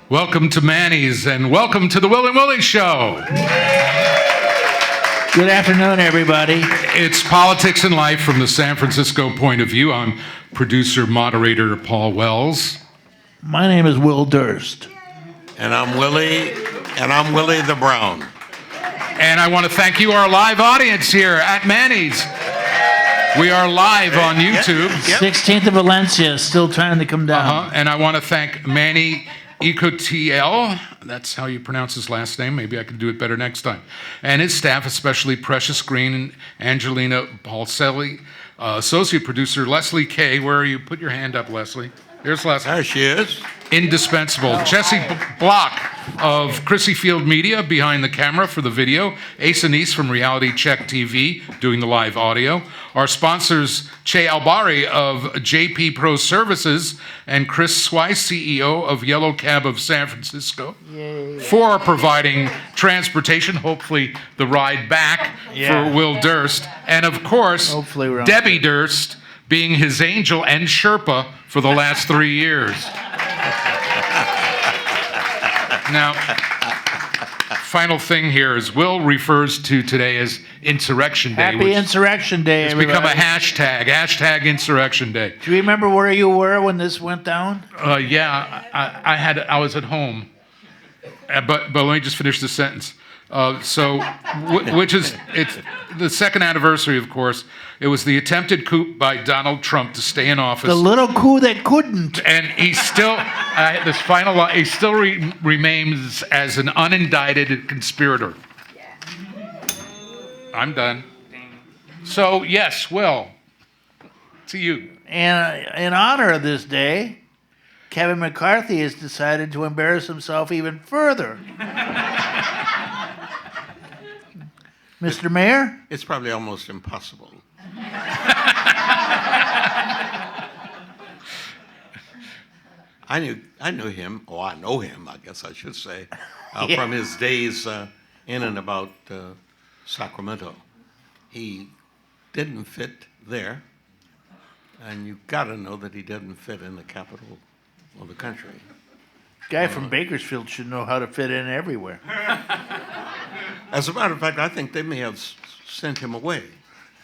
Welcome to Manny's and welcome to the Will Willie Show. Good afternoon, everybody. It's politics and life from the San Francisco point of view. I'm producer, moderator Paul Wells. My name is Will Durst. And I'm Willie the Brown. And I want to thank you, our live audience here at Manny's. We are live on YouTube. 16th of Valencia, still trying to come down. And I want to thank Manny Ecotiel, that's how you pronounce his last name. Maybe I can do it better next time. And his staff, especially Precious Green and Angelina Balselli, associate producer Leslie Kay. Where are you? Put your hand up, Leslie. There's Leslie. There she is. Indispensable. Jesse Block of Chrissy Field Media behind the camera for the video. Ace Anise from Reality Check TV doing the live audio. Our sponsors, Che Albari of JP Pro Services and Chris Swice, CEO of Yellow Cab of San Francisco, for providing transportation, hopefully the ride back for Will Durst. And of course, Debbie Durst being his angel and Sherpa for the last 3 years. Now, final thing here is Will refers to today as Insurrection Day. Happy Insurrection Day, It's everybody. become a hashtag Insurrection Day. Do you remember where you were when this went down? Yeah, I was at home, but let me just finish the sentence. Which is, it's the second anniversary, of course. It was the attempted coup by Donald Trump to stay in office. The little coup that couldn't. And he still, he still remains as an unindicted conspirator. I'm done. So, yes, Will, to you. And in honor of this day, Kevin McCarthy has decided to embarrass himself even further. Mr. Mayor? It's probably almost impossible. I knew him, or I know him, I guess I should say, from his days in and about Sacramento. He didn't fit there, and you've got to know that he didn't fit in the capital of the country. Guy from Bakersfield should know how to fit in everywhere. As a matter of fact, I think they may have sent him away.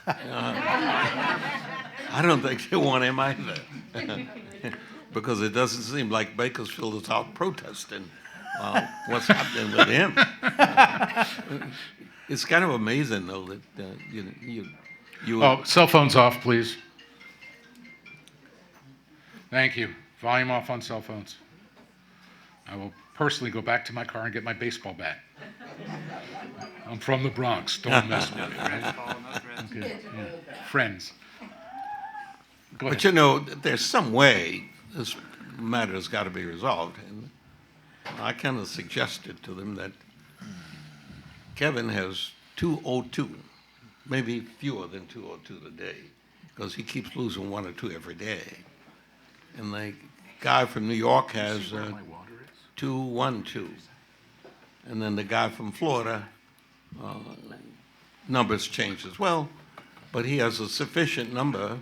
I don't think they want him either. Because it doesn't seem like Bakersfield is out protesting what's happening with him. It's kind of amazing, though, that you. Oh, cell phones off, please. Thank you. Volume off on cell phones. I will personally go back to my car and get my baseball bat. I'm from the Bronx. Don't mess with me, right? Okay. Yeah. Friends. Go ahead. But you know, there's some way this matter has got to be resolved. And I kind of suggested to them that Kevin has 202, maybe fewer than 202 a day, because he keeps losing 1 or 2 every day. And the guy from New York has 212. And then the guy from Florida, numbers change as well, but he has a sufficient number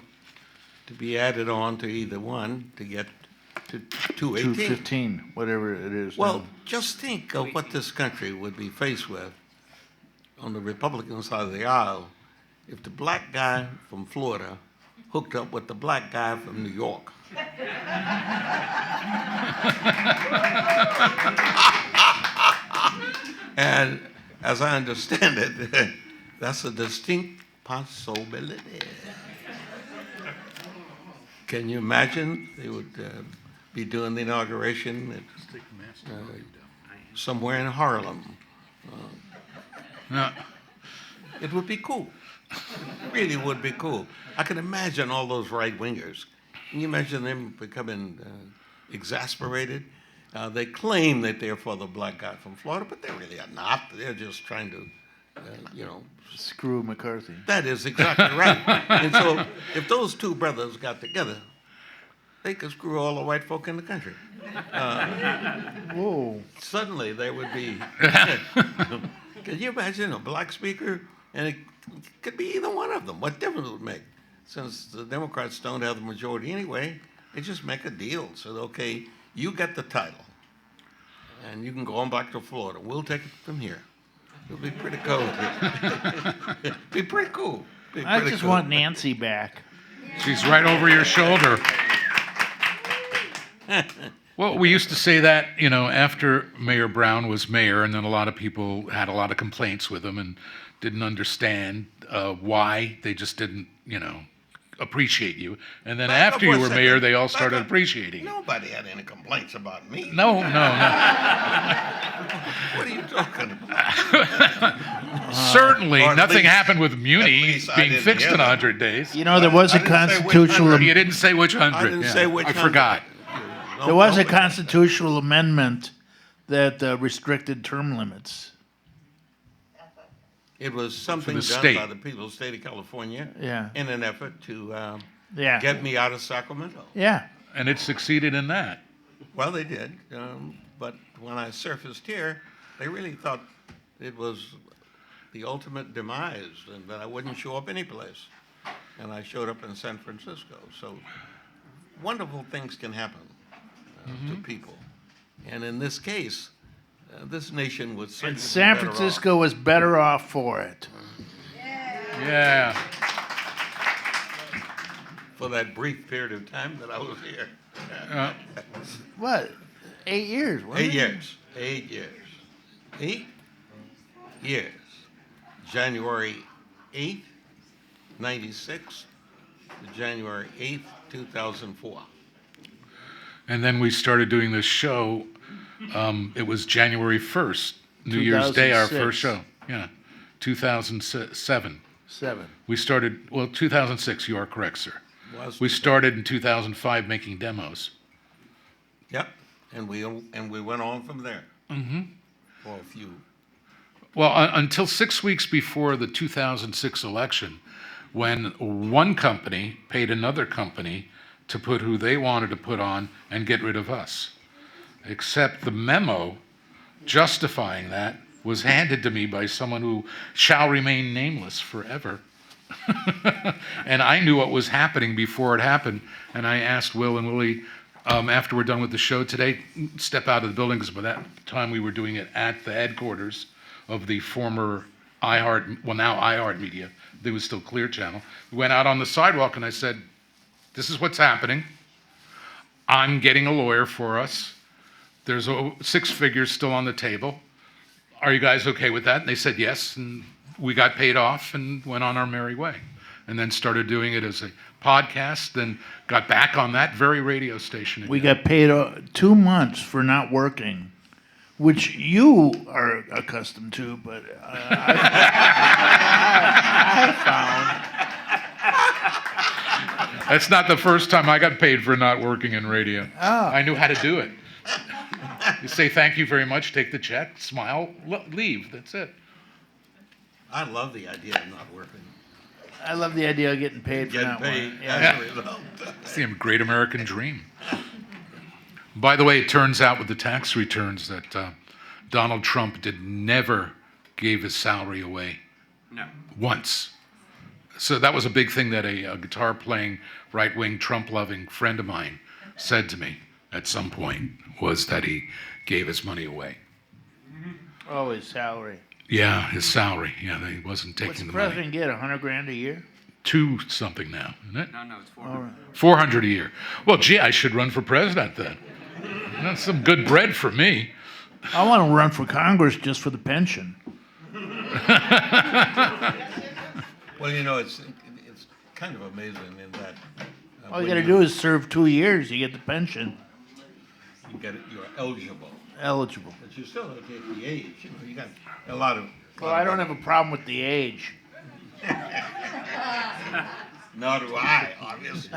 to be added on to either one to get to 218. 215, whatever it is. Well, now. just think of what this country would be faced with on the Republican side of the aisle if the black guy from Florida hooked up with the black guy from New York. And as I understand it, that's a distinct possibility. Can you imagine they would be doing the inauguration somewhere in Harlem? No. It would be cool. It really would be cool. I can imagine all those right-wingers. Can you imagine them becoming exasperated? They claim that they're for the black guy from Florida, but they really are not. They're just trying to, screw McCarthy. That is exactly right. And so if those two brothers got together, they could screw all the white folk in the country. Whoa. Suddenly there would be, can you imagine a black speaker? And it could be either one of them. What difference would it make? Since the Democrats don't have the majority anyway, they just make a deal. So, okay, you get the title. and you can go on back to Florida. We'll take it from here. It'll be pretty cool. Be pretty cool. Be I pretty just cool. want Nancy back. She's right over your shoulder. Well, we used to say that, after Mayor Brown was mayor, and then a lot of people had a lot of complaints with him and didn't understand why. They just didn't, appreciate you. And then Back up after you one were second. mayor, they all Back started up. appreciating you. Nobody had any complaints about me. No. What are you talking about? Certainly, Or at nothing least- happened with at Muni least I being didn't fixed hear in that. 100 days. You know, there was I a didn't say which constitutional. 100. You didn't say which 100. I didn't say which I 100. forgot. There was a Nobody- constitutional amendment that restricted term limits. It was something the done state. by the people of the state of California Yeah. in an effort to Yeah. get me out of Sacramento. Yeah. And it succeeded in that. Well, they did, but when I surfaced here, they really thought it was the ultimate demise and that I wouldn't show up anyplace. And I showed up in San Francisco. So wonderful things can happen to people. And in this case, this nation would certainly And be San better off. Francisco was better off for it. Yeah. For that brief period of time that I was here. What? 8 years, wasn't 8 it? years. 8 years. 8 years. January 8th, 96 to January 8th, 2004. And then we started doing this show. It was January 1st, New Year's Day, our 2006. first show. Yeah, 2007. 7. We started, 2006, you are correct, sir. Was We started in 2005 making demos. Yep. And we went on from there. Mm-hmm. For a few. Well, until 6 weeks before the 2006 election, when one company paid another company to put who they wanted to put on and get rid of us. Except the memo justifying that was handed to me by someone who shall remain nameless forever. And I knew what was happening before it happened. And I asked Will and Willie, after we're done with the show today, step out of the building, because by that time we were doing it at the headquarters of the former iHeart, well now iHeart Media, there was still Clear Channel. We went out on the sidewalk and I said, this is what's happening. I'm getting a lawyer for us. There's 6 figures still on the table. Are you guys okay with that? And they said yes, and we got paid off and went on our merry way. And then started doing it as a podcast, then got back on that very radio station again. We got paid 2 months for not working, which you are accustomed to, but I found. That's not the first time I got paid for not working in radio. Oh. I knew how to do it. You say thank you very much, take the check, smile, leave. That's it. I love the idea of not working. I love the idea of getting paid for Getting not paid working. as a result. It's the great American dream. By the way, it turns out with the tax returns that Donald Trump never gave his salary away. No. Once. So that was a big thing that a guitar-playing, right-wing, Trump-loving friend of mine said to me at some point, was that he gave his money away. Oh, his salary. Yeah, his salary. Yeah, he wasn't What's taking the the money. president get? $100,000 a year? 2 something now, isn't it? No, it's 4. All right. 400 a year. Well, gee, I should run for president then. That's some good bread for me. I want to run for Congress just for the pension. Well, it's kind of amazing in that All you when got to do is serve 2 years, you get the pension. you're eligible, Eligible. but you still don't get the age. You got a lot of. Well, I don't have a problem with the age. Nor do I, obviously.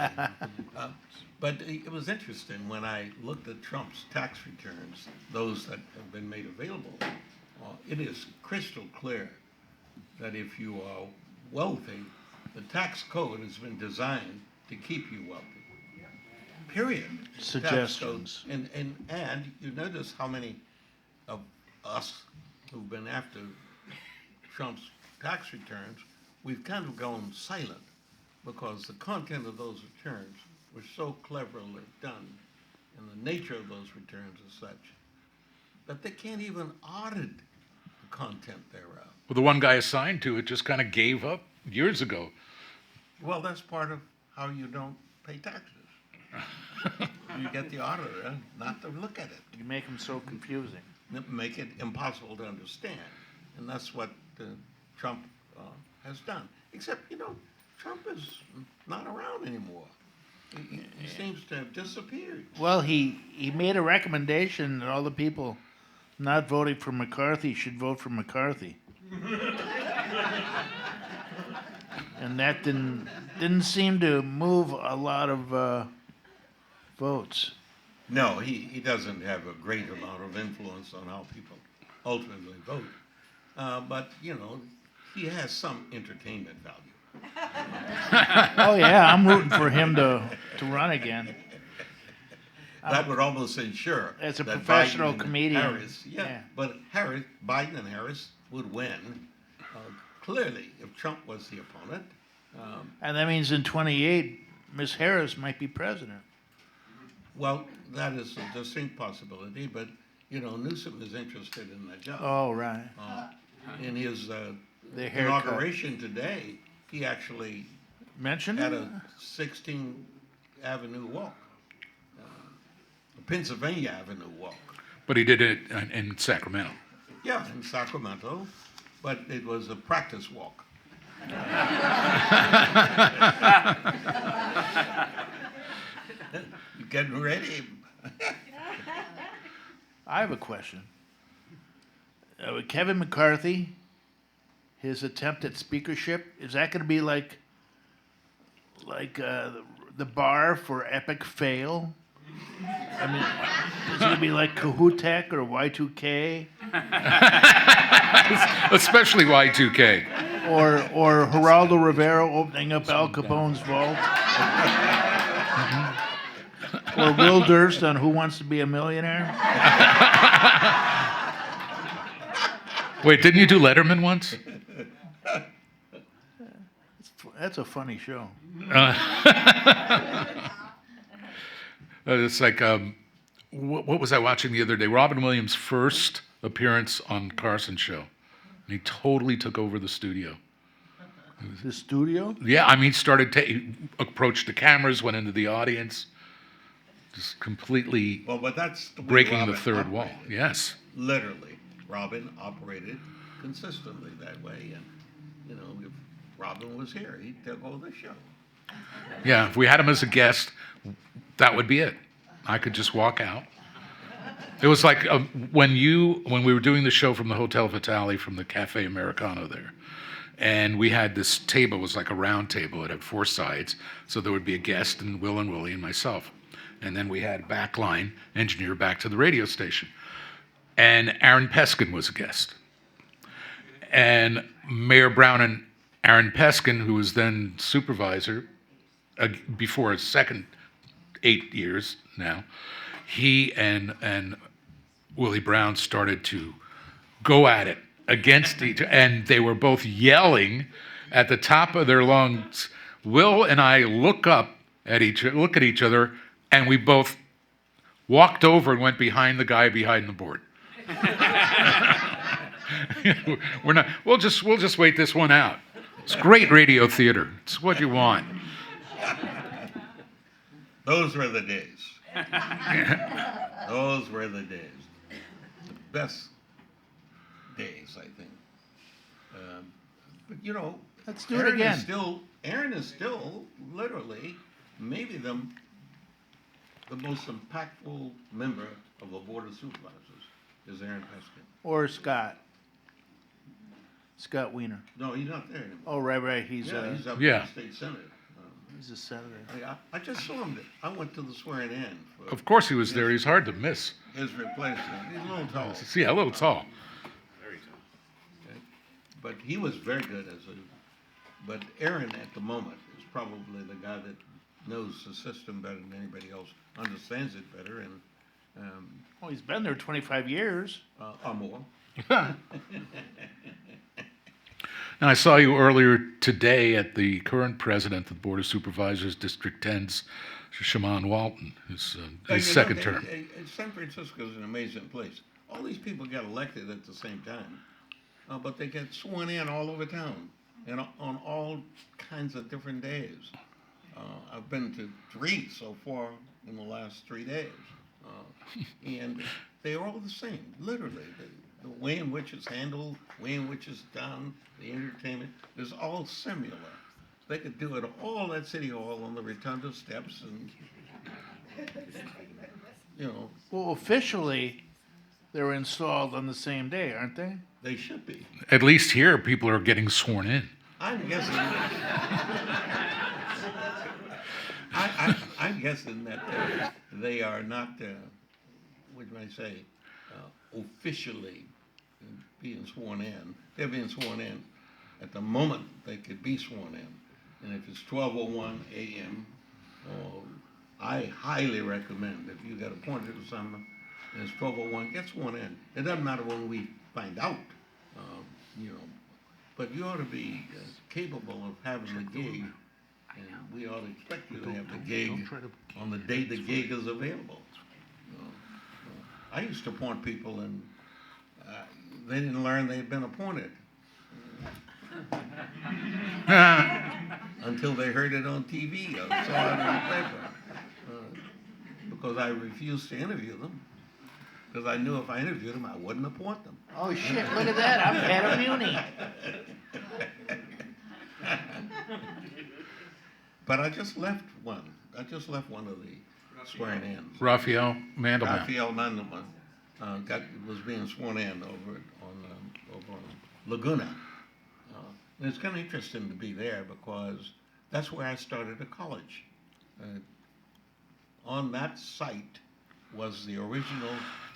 But it was interesting when I looked at Trump's tax returns, those that have been made available. It is crystal clear that if you are wealthy, the tax code has been designed to keep you wealthy. Period. Suggestions. Tax code. And you notice how many of us who've been after Trump's tax returns, we've kind of gone silent because the content of those returns were so cleverly done, and the nature of those returns is such that they can't even audit the content thereof. Well, the one guy assigned to it just kind of gave up years ago. Well, that's part of how you don't pay taxes. You get the auditor not to look at it. You make them so confusing. Make it impossible to understand. And that's what Trump has done. Except, Trump is not around anymore. He seems to have disappeared. Well, he made a recommendation that all the people not voting for McCarthy should vote for McCarthy. And that didn't seem to move a lot of votes. No, he doesn't have a great amount of influence on how people ultimately vote. But, he has some entertainment value. Oh yeah, I'm rooting for him to run again. That would almost ensure As a that professional Biden and comedian, Harris, yeah. But Biden and Harris would win clearly if Trump was the opponent. And that means in 28, Miss Harris might be president. Well, that is a distinct possibility, but Newsom is interested in that job. Oh, right. In his The haircut. inauguration today, he actually Mentioned had it? a 16th Avenue walk, a Pennsylvania Avenue walk. But he did it in Sacramento. Yeah, in Sacramento, but it was a practice walk. You getting ready? I have a question. With Kevin McCarthy, his attempt at speakership, is that going to be like the bar for epic fail? I mean, is it going to be like Kahutek or Y2K Especially Y2K. or Geraldo Rivera opening up Al Capone's vault? Or Will Durst on Who Wants to Be a Millionaire? Wait, didn't you do Letterman once? That's a funny show. It's like, what was I watching the other day? Robin Williams' first appearance on Carson show. And he totally took over the studio. The studio? Yeah, I mean, approached the cameras, went into the audience, just completely Well, but that's the way breaking Robin the third wall. operated. Yes. Literally, Robin operated consistently that way, and if Robin was here, he'd take over the show. Yeah, if we had him as a guest, that would be it. I could just walk out. It was like when we were doing the show from the Hotel Vitale from the Cafe Americano there, and we had this table. It was like a round table. It had four sides, so there would be a guest and Will and Willie and myself, and then we had backline engineer back to the radio station, and Aaron Peskin was a guest, and Mayor Brown and Aaron Peskin, who was then supervisor before his second 8 years now, he and Willie Brown started to go at it against each other, and they were both yelling at the top of their lungs. Will and I look at each other, and we both walked over and went behind the guy behind the board. We'll just wait this one out. It's great radio theater. It's what you want. Those were the days. Those were the days. The best days, I think. But Let's do it again. Aaron is still literally maybe the most impactful member of the Board of Supervisors is Aaron Peskin. Or Scott Wiener. No, he's not there anymore. Oh, right. He's He's up Yeah. in the state senate. he's a senator. I just saw him. I went to the swearing in for Of course he was there. He's hard to miss. his replacement. He's a little tall, See, a little tall. okay? But he was very good But Aaron at the moment is probably the guy that knows the system better than anybody else, understands it better, and Oh, he's been there 25 years. or more. Now, I saw you earlier today at the current president of the Board of Supervisors, District 10's Shaman Walton, his But, second term. San Francisco is an amazing place. All these people get elected at the same time, but they get sworn in all over town and on all kinds of different days. I've been to 3 so far in the last 3 days, and they're all the same, literally. The way in which it's handled, the way in which it's done, the entertainment is all similar. They could do it all at City Hall on the rotunda steps, and Well, officially, they're installed on the same day, aren't they? they should be. At least here, people are getting sworn in. I'm guessing. I'm guessing that they are not, what do I say, officially being sworn in. They're being sworn in at the moment they could be sworn in. And if it's 12:01 a.m., I highly recommend if you get appointed to something and it's 12:01, get sworn in. It doesn't matter when we find out, but you ought to be capable of having the gig, and we ought to expect you to have the gig on the day the gig is available. I used to appoint people, and they didn't learn they had been appointed until they heard it on TV or saw it in the paper, because I refused to interview them, because I knew if I interviewed them, I wouldn't appoint them. Oh, shit, look at that. I'm head of Muni. But I just left one. of the swearing-ins. Raphael Mandelbaum. Raphael Mandelbaum was being sworn in over on Laguna. And it's kind of interesting to be there because that's where I started a college. On that site was the original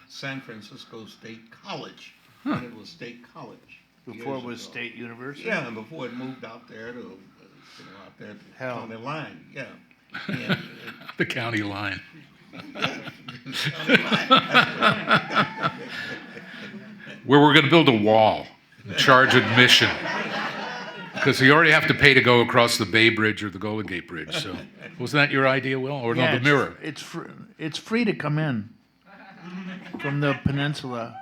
San Francisco State College. And it was State College. Before it years was ago. State University? Yeah, and before it moved out there to out there to the Hell. county line. Yeah. And, The county line. Where we're going to build a wall and charge admission. Because you already have to pay to go across the Bay Bridge or the Golden Gate Bridge. So, wasn't that your idea, Will? Or Yeah, no, the mirror? It's free to come in from the peninsula.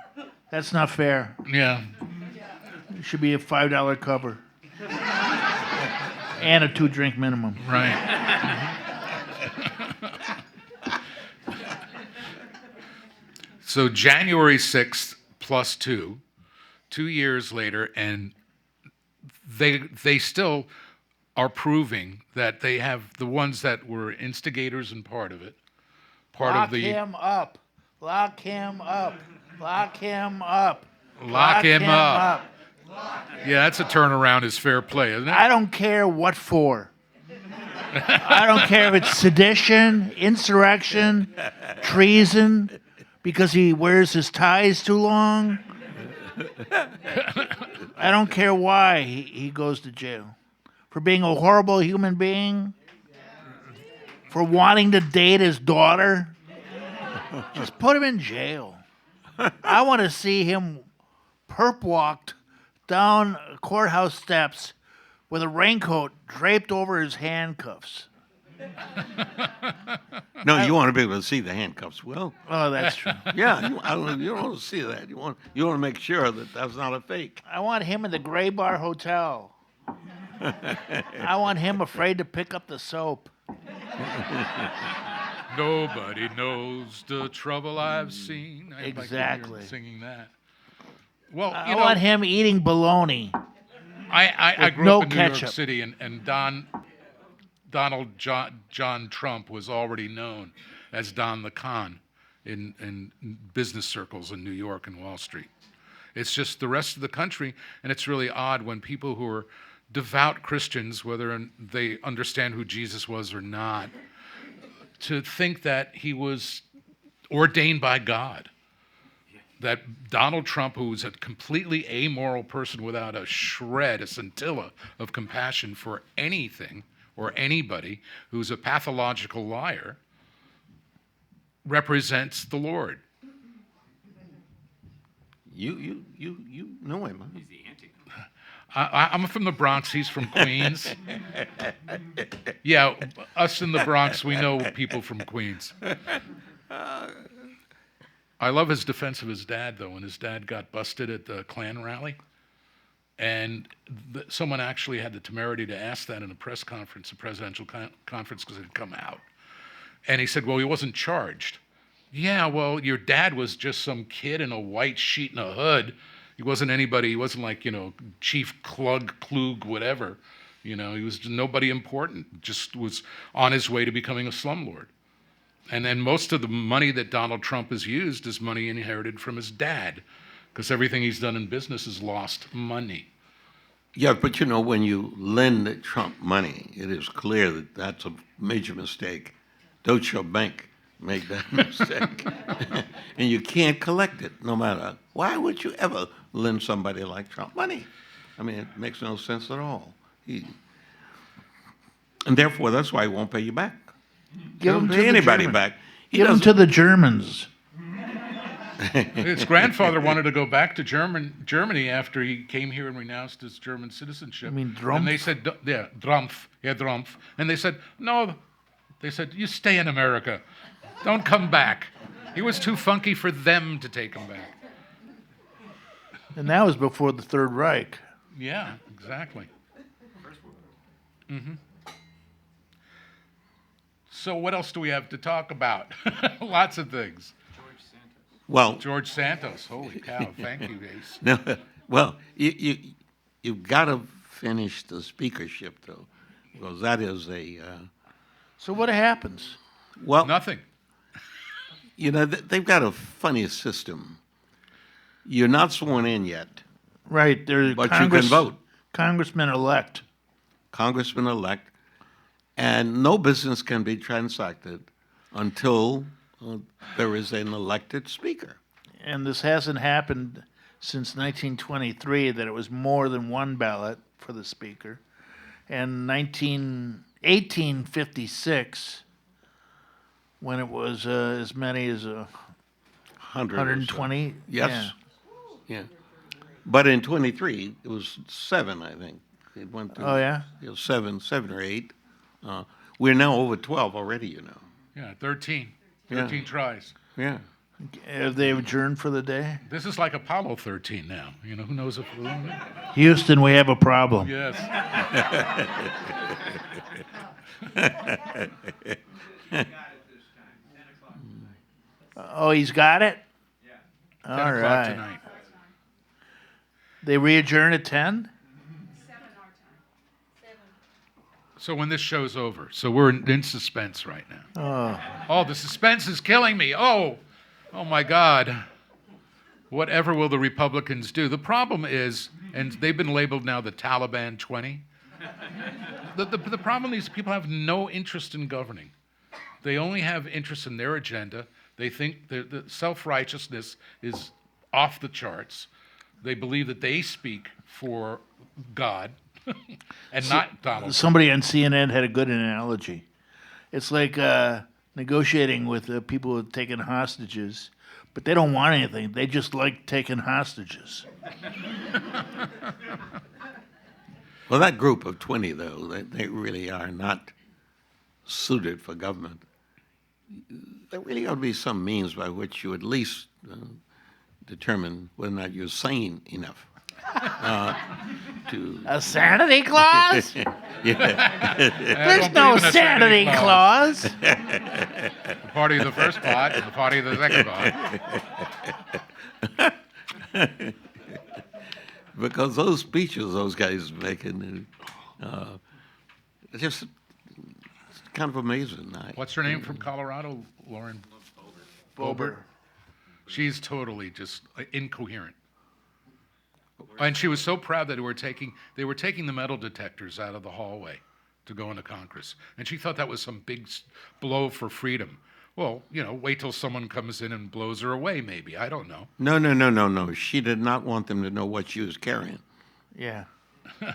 That's not fair. Yeah. It should be a $5 cover. And a 2-drink minimum. Right. So January 6th plus 2 years later, and they still are proving that they have the ones that were instigators and part of it. Lock him up. Lock him up. Lock him up. Lock him up. Yeah, that's a turnaround is fair play, isn't it? I don't care what for. I don't care if it's sedition, insurrection, treason, because he wears his ties too long. I don't care why he goes to jail. For being a horrible human being? For wanting to date his daughter? Just put him in jail. I want to see him perp walked down courthouse steps with a raincoat draped over his handcuffs. No, you want to be able to see the handcuffs, Will. Oh, that's true. Yeah, you don't want to see that. You want to make sure that that's not a fake. I want him in the Gray Bar Hotel. I want him afraid to pick up the soap. Nobody knows the trouble I've seen. I Exactly. Singing that. Well, I want him eating bologna. I grew no up in New York ketchup. City, and Donald John Trump was already known as Don the Con in business circles in New York and Wall Street. It's just the rest of the country, and it's really odd when people who are devout Christians, whether they understand who Jesus was or not, to think that he was ordained by God. That Donald Trump, who was a completely amoral person without a shred, a scintilla of compassion for anything or anybody, who's a pathological liar, represents the Lord. You know him, huh? He's the anti. I'm from the Bronx. He's from Queens. Yeah, us in the Bronx, we know people from Queens. I love his defense of his dad, though, when his dad got busted at the Klan rally. And someone actually had the temerity to ask that in a press conference, a presidential conference, because it had come out. And he said, well, he wasn't charged. Yeah, well, your dad was just some kid in a white sheet and a hood. He wasn't anybody. He wasn't like, Chief Klug, whatever. He was nobody important. Just was on his way to becoming a slumlord. And then most of the money that Donald Trump has used is money inherited from his dad, because everything he's done in business has lost money. Yeah, but when you lend Trump money, it is clear that that's a major mistake. Deutsche Bank made that mistake. And you can't collect it, no matter. Why would you ever lend somebody like Trump money? I mean, it makes no sense at all. And therefore, that's why he won't pay you back. Give them to pay anybody the back. Give them to the Germans. His grandfather wanted to go back to Germany after he came here and renounced his German citizenship. You mean Drumpf? And they said, yeah, Drumpf. Yeah, Drumpf. And they said, no. They said, you stay in America. Don't come back. He was too funky for them to take him back. And that was before the Third Reich. Yeah, exactly. Mm-hmm. So what else do we have to talk about? Lots of things. Well, George Santos. Holy cow! Thank you, Ace. no, well, you've got to finish the speakership though, because that is a So what happens? well, Nothing. They've got a funny system. You're not sworn in yet, Right, there's but you can vote. Congressman-elect. Congressman-elect, and no business can be transacted until there is an elected speaker. And this hasn't happened since 1923, that it was more than one ballot for the speaker. And 1856, when it was as many as 120. Yes. Yeah. But in 23, it was 7, I think. It went to Oh, yeah? 7 or 8. We're now over 12 already, Yeah, 13. Yeah. 13 tries. Yeah. Have they adjourned for the day? This is like Apollo 13 now. Who knows if... Houston, we have a problem. Yes. Oh, he's got it? 10 All o'clock right. tonight. They re-adjourn at 10? So when this show's over, so we're in suspense right now. Oh, the suspense is killing me. Oh my God. Whatever will the Republicans do? The problem is, and they've been labeled now the Taliban 20. The problem is people have no interest in governing. They only have interest in their agenda. They think the self-righteousness is off the charts. They believe that they speak for God and not Donald Trump. Somebody on CNN had a good analogy. It's like negotiating with people who have taken hostages, but they don't want anything. They just like taking hostages. Well, that group of 20, though, they really are not suited for government. There really ought to be some means by which you at least determine whether or not you're sane enough to... A sanity clause? Yeah. There's no sanity clause. The party of the first pot and the party of the second pot. Because those speeches those guys are making, it's just kind of amazing. What's her name from Colorado? Lauren Boebert. She's totally just incoherent. And she was so proud that they were taking the metal detectors out of the hallway to go into Congress. And she thought that was some big blow for freedom. Well, wait till someone comes in and blows her away, maybe. I don't know. No. She did not want them to know what she was carrying. Yeah.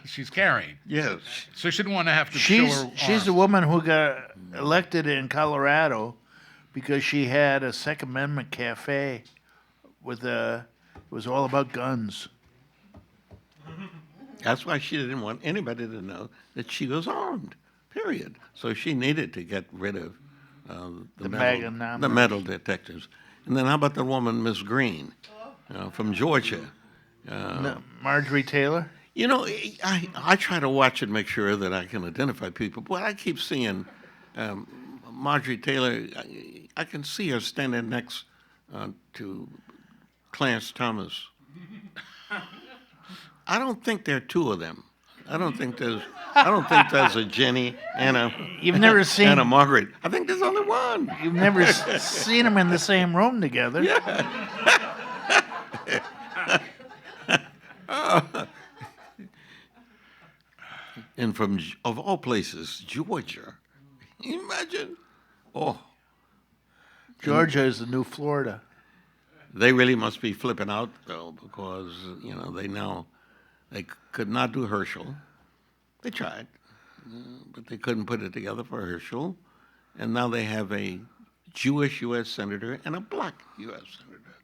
She's carrying. Yes. So she didn't want to have to show her She's arms. the woman who got elected in Colorado because she had a Second Amendment cafe with it was all about guns. That's why she didn't want anybody to know that she was armed, period. So she needed to get rid of The MAGA the metal detectors. And then how about the woman, Miss Green, from Georgia? Marjorie Taylor? You know, I try to watch and make sure that I can identify people, but I keep seeing Marjorie Taylor. I can see her standing next to Clarence Thomas. I don't think there are two of them. I don't think there's a Jenny and a You've never seen and a Margaret. I think there's only one. You've never seen them in the same room together. And of all places, Georgia. Can you imagine? Oh, Georgia is the new Florida. they really must be flipping out though, because they could not do Herschel. They tried, but they couldn't put it together for Herschel, and now they have a Jewish U.S. senator and a black U.S. senator,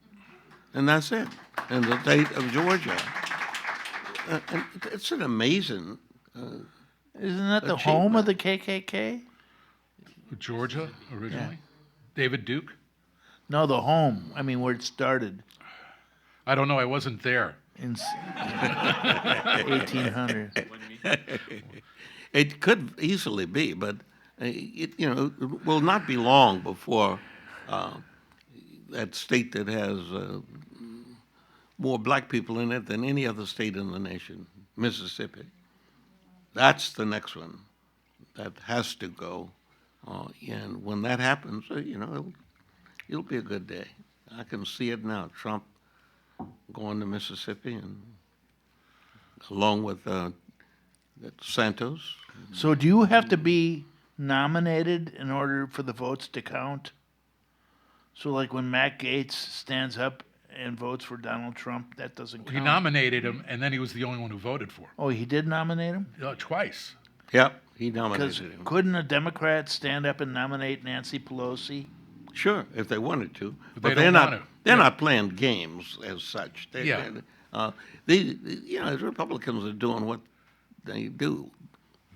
and that's it. In the state of Georgia, and it's an amazing. Isn't that the home of the KKK? Georgia, originally? David Duke? No, the home. I mean, where it started I don't know. I wasn't there. in 1800. It could easily be, but it will not be long before that state that has more black people in it than any other state in the nation, Mississippi. That's the next one that has to go, and when that happens, it'll be a good day. I can see it now. Trump going to Mississippi, and along with Santos. So do you have to be nominated in order for the votes to count? So like when Matt Gaetz stands up and votes for Donald Trump, that doesn't count? He nominated him, and then he was the only one who voted for him. Oh, he did nominate him? Twice. Yep, he Because nominated him. couldn't a Democrat stand up and nominate Nancy Pelosi? Sure, if they wanted to, But but they they're don't not. want to. They're Yeah. not playing games as such. The Republicans are doing what they do.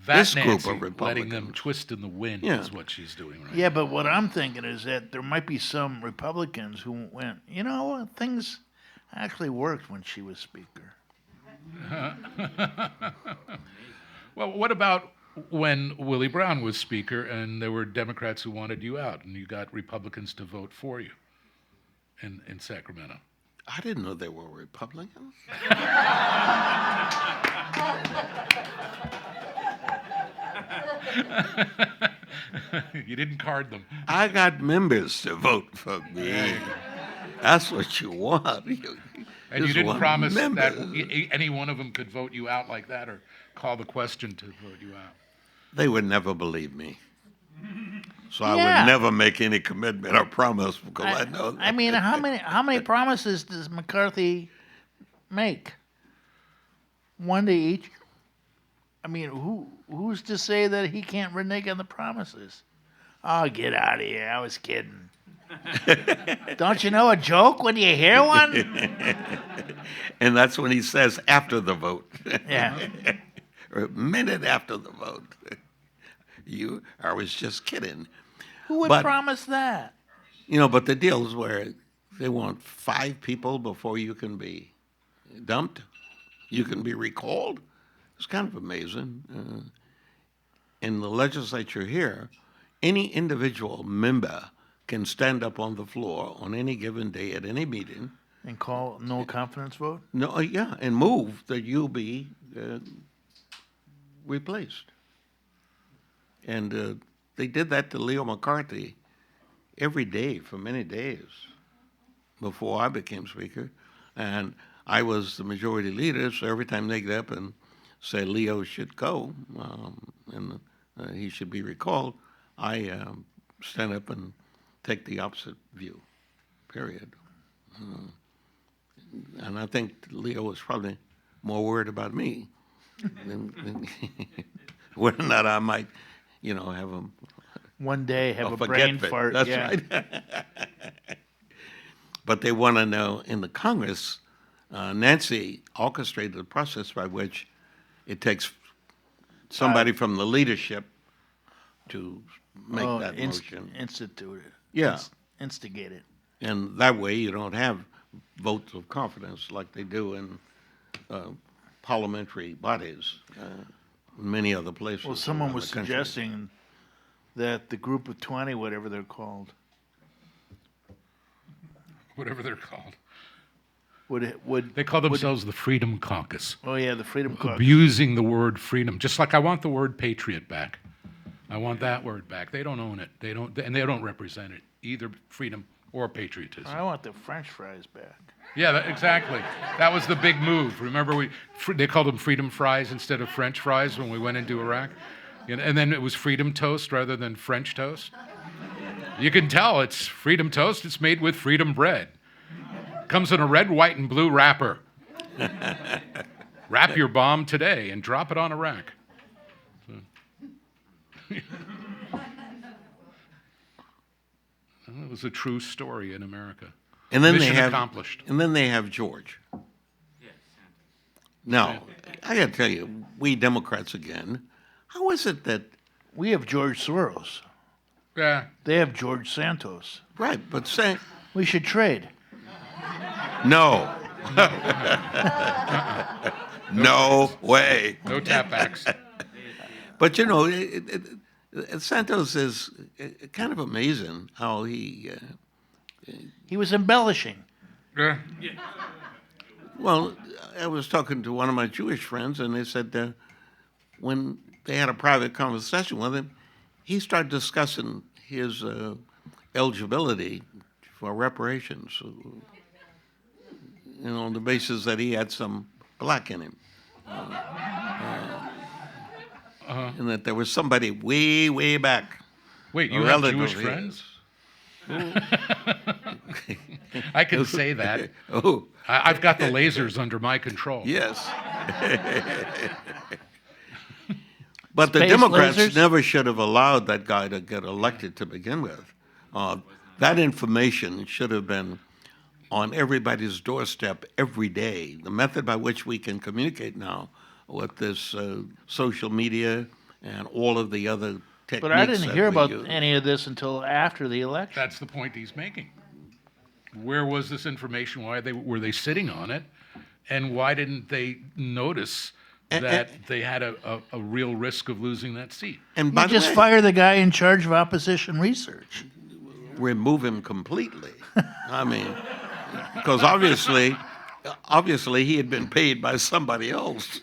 That This group Nancy of letting them Republicans. twist in the wind Yeah. is what she's doing right Yeah, but what I'm thinking is that there might be some Republicans who went, things actually worked when she was Speaker. Well, what about when Willie Brown was Speaker and there were Democrats who wanted you out and you got Republicans to vote for you in Sacramento? I didn't know they were Republicans. You didn't card them. I got members to vote for me. That's what you want. And you just didn't want promise that members. any one of them could vote you out like that or call the question to vote you out. They would never believe me. So I Yeah. would never make any commitment or promise because I know. I mean, how many promises does McCarthy make? One to each. I mean, who's to say that he can't renege on the promises? Oh, get out of here! I was kidding. Don't you know a joke when you hear one? And that's when he says after the vote. Yeah. Or a minute after the vote. I was just kidding. Who would But- promise that? But the deal is where they want 5 people before you can be dumped. You can be recalled. It's kind of amazing. In the legislature here, any individual member can stand up on the floor on any given day at any meeting. And call no confidence vote? No, and move that you'll be replaced. And they did that to Leo McCarthy every day for many days before I became Speaker. And I was the majority leader, so every time they get up and say Leo should go and he should be recalled, I stand up and take the opposite view, period. And I think Leo was probably more worried about me than whether or not I might, have him. One day have a forget brain fit. fart. That's yeah. right. But they want to know in the Congress, Nancy orchestrated the process by which it takes somebody from the leadership to make that motion. Institute it. Yeah. Instigate it. And that way you don't have votes of confidence like they do in parliamentary bodies in many other places. Well, someone around was the country. suggesting that the group of 20, whatever they're called, Whatever they're called. would They call themselves the Freedom Caucus, oh yeah, the Freedom Caucus. abusing the word freedom, just like I want the word patriot back. I want that word back. They don't own it. They don't represent it, either freedom or patriotism. I want the French fries back. Yeah, exactly. That was the big move. Remember, they called them freedom fries instead of French fries when we went into Iraq? And then it was freedom toast rather than French toast. You can tell it's freedom toast. It's made with freedom bread. Comes in a red, white, and blue wrapper. Wrap your bomb today and drop it on Iraq. It was a true story in America. And then Mission they have accomplished. And then they have George. Now, I got to tell you, we Democrats again. How is it that We have George Soros. Yeah. They have George Santos. right? But say We should trade. no, no way. No tapbacks. But you know, Santos is kind of amazing how he. He was embellishing. Yeah. Well, I was talking to one of my Jewish friends, and they said when they had a private conversation with him, he started discussing his eligibility for reparations, on the basis that he had some black in him. And that there was somebody way, way back. Wait, a you have relative Jewish of friends? his. I can say that. Oh, I've got the lasers under my control. yes. But the Space Democrats lasers? never should have allowed that guy to get elected to begin with. That information should have been on everybody's doorstep every day. The method by which we can communicate now with this social media and all of the other techniques. But I didn't that hear we about use. any of this until after the election. That's the point he's making. Where was this information? Why were they sitting on it? And why didn't they notice that they had a real risk of losing that seat? And by You the just way, fire the guy in charge of opposition research. remove him completely. I mean, because obviously he had been paid by somebody else.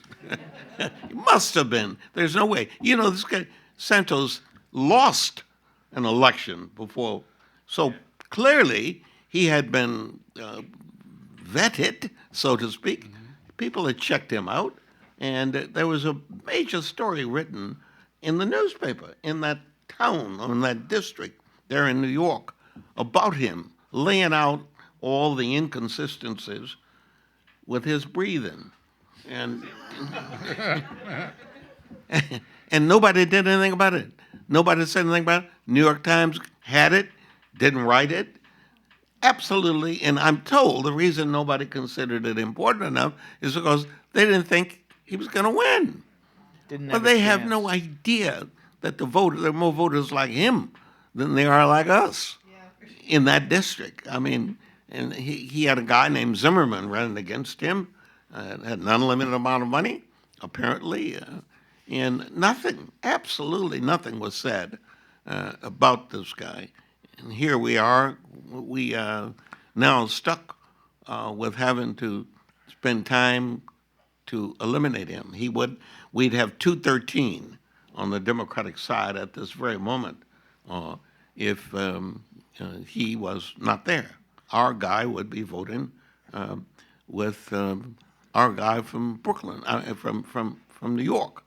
He must have been. There's no way. You know, this guy Santos lost an election before, so clearly he had been vetted, so to speak. People had checked him out, and there was a major story written in the newspaper in that town, or in that district there in New York, about him, laying out all the inconsistencies with his breathing. And and nobody did anything about it. Nobody said anything about it. New York Times had it, didn't write it. Absolutely, and I'm told the reason nobody considered it important enough is because they didn't think he was going to win. But they have no idea that there are more voters like him than there are like us in that district. I mean, and he had a guy named Zimmerman running against him, had an unlimited amount of money, apparently, and nothing, absolutely nothing was said about this guy. And here we are, we are now stuck with having to spend time to eliminate him. We'd have 213 on the Democratic side at this very moment if he was not there. Our guy would be voting with our guy from Brooklyn, from New York.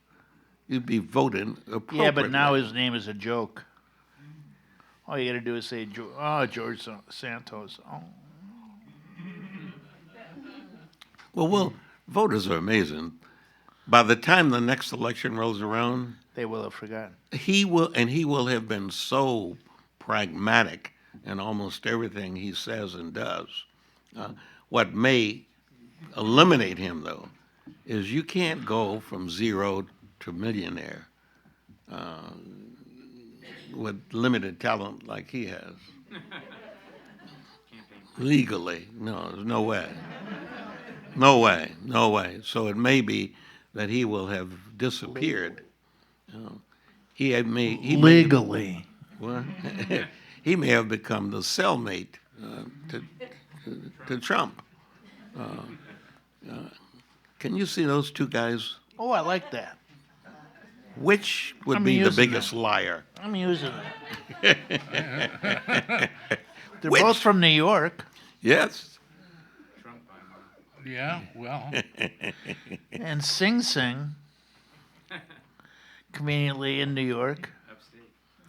He'd be voting appropriately. Yeah, but now his name is a joke. All you got to do is say, George Santos. Oh. Well, voters are amazing. By the time the next election rolls around, They will have forgotten. he will have been so pragmatic in almost everything he says and does. What may eliminate him, though, is you can't go from zero to millionaire with limited talent like he has. Legally, no, there's no way. No way, no way. So it may be that he will have disappeared. Legally. Well, he may have become the cellmate to Trump. Can you see those two guys? Oh, I like that. Which would I'm be the using biggest liar? I'm using it. They're Which? both from New York. Yes. Yeah, well, And Sing Sing, conveniently in New York,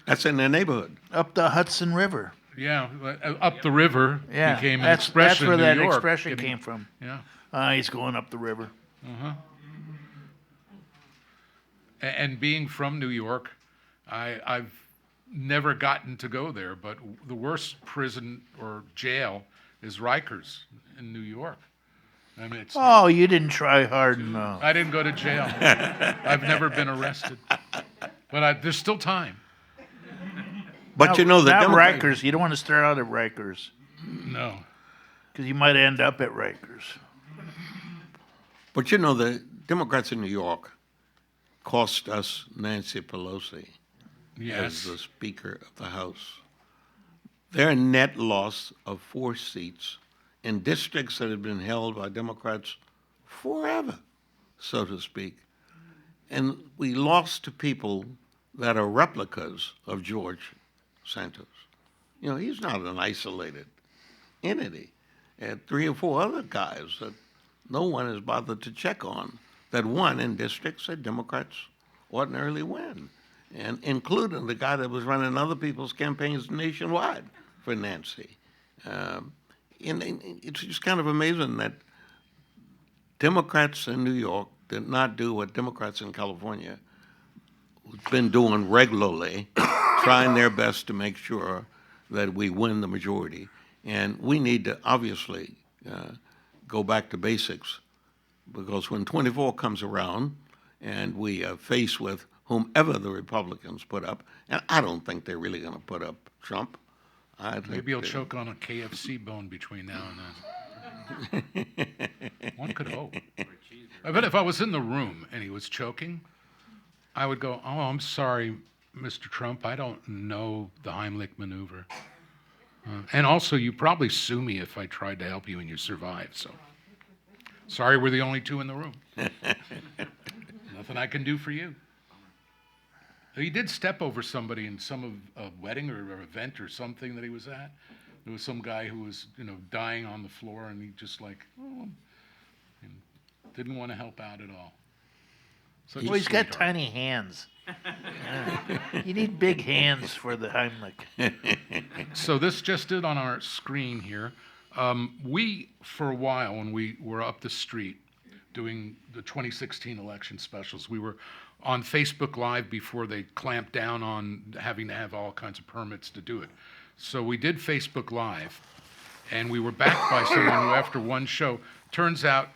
That's in their neighborhood. up the Hudson River. yeah, up the river Yeah, became an that's expression where in New that York. expression Getting- came from. Yeah. He's going up the river. And being from New York, I've never gotten to go there, but the worst prison or jail is Rikers in New York. I mean, it's, Oh, you didn't try hard enough. I didn't go to jail. I've never been arrested. But there's still time. But you know the not Democrat- Rikers. You don't want to start out at Rikers No. because you might end up at Rikers. But you know the Democrats in New York cost us Nancy Pelosi as Yes. the Speaker of the House. Their net loss of 4 seats in districts that have been held by Democrats forever, so to speak. And we lost to people that are replicas of George Santos. You know, he's not an isolated entity. And 3 or 4 other guys that no one has bothered to check on that won in districts that Democrats ordinarily win, and including the guy that was running other people's campaigns nationwide for Nancy. And it's just kind of amazing that Democrats in New York did not do what Democrats in California have been doing regularly, trying their best to make sure that we win the majority. And we need to obviously go back to basics, because when 24 comes around and we are faced with whomever the Republicans put up, and I don't think they're really going to put up Trump. I think Maybe he'll they- choke on a KFC bone between now and then. One could hope. I bet if I was in the room and he was choking, I would go, "Oh, I'm sorry, Mr. Trump. I don't know the Heimlich maneuver. And also, you probably sue me if I tried to help you and you survived. So, sorry, we're the only 2 in the room. Nothing I can do for you." He did step over somebody in a wedding or event or something that he was at. There was some guy who was, dying on the floor, and he just and didn't want to help out at all. Such a Well, he's got sweetheart. tiny hands. Yeah. You need big hands for the Heimlich. So this just did on our screen here. We, for a while, when we were up the street doing the 2016 election specials, we were on Facebook Live before they clamped down on having to have all kinds of permits to do it. So we did Facebook Live, and we were backed by someone who, after one show, turns out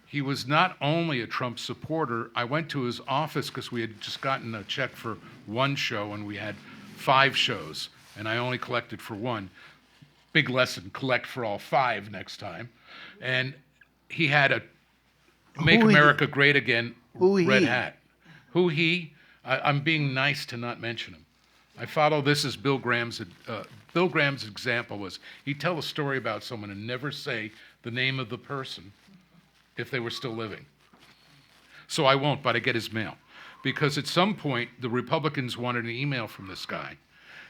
he was not only a Trump supporter. I went to his office because we had just gotten a check for one show, and we had 5 shows, and I only collected for 1. Big lesson, collect for all 5 next time. And he had a Make Who he? America Great Again Who red he? hat. Who he? I'm being nice to not mention him. I follow this as Bill Graham's example was he'd tell a story about someone and never say the name of the person if they were still living. So I won't, but I get his mail. Because at some point, the Republicans wanted an email from this guy.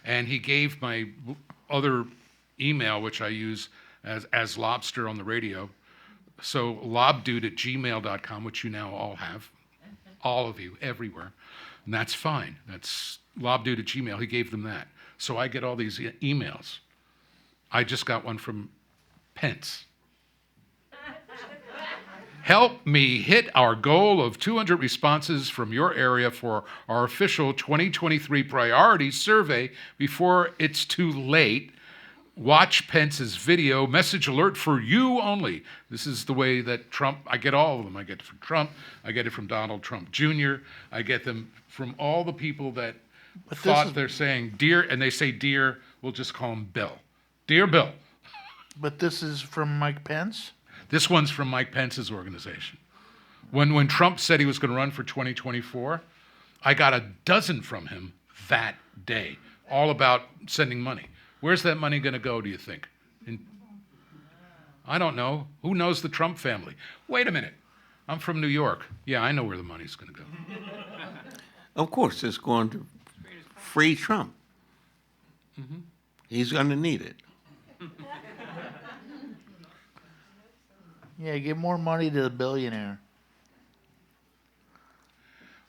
And he gave my other email, which I use as Lobster on the radio. So lobdude@gmail.com, which you now all have. All of you, everywhere. And that's fine. That's lobdude@gmail. He gave them that. So I get all these emails. I just got one from Pence. Help me hit our goal of 200 responses from your area for our official 2023 priorities survey before it's too late. Watch Pence's video, message alert for you only. This is the way that Trump, I get all of them. I get it from Trump. I get it from Donald Trump Jr. I get them from all the people that thought they're saying dear, and they say dear, we'll just call him Bill. Dear Bill. But this is from Mike Pence? This one's from Mike Pence's organization. When Trump said he was going to run for 2024, I got a dozen from him that day, all about sending money. Where's that money going to go, do you think? I don't know. Who knows the Trump family? Wait a minute. I'm from New York. Yeah, I know where the money's going to go. Of course, it's going to free Trump. He's going to need it. Yeah, give more money to the billionaire.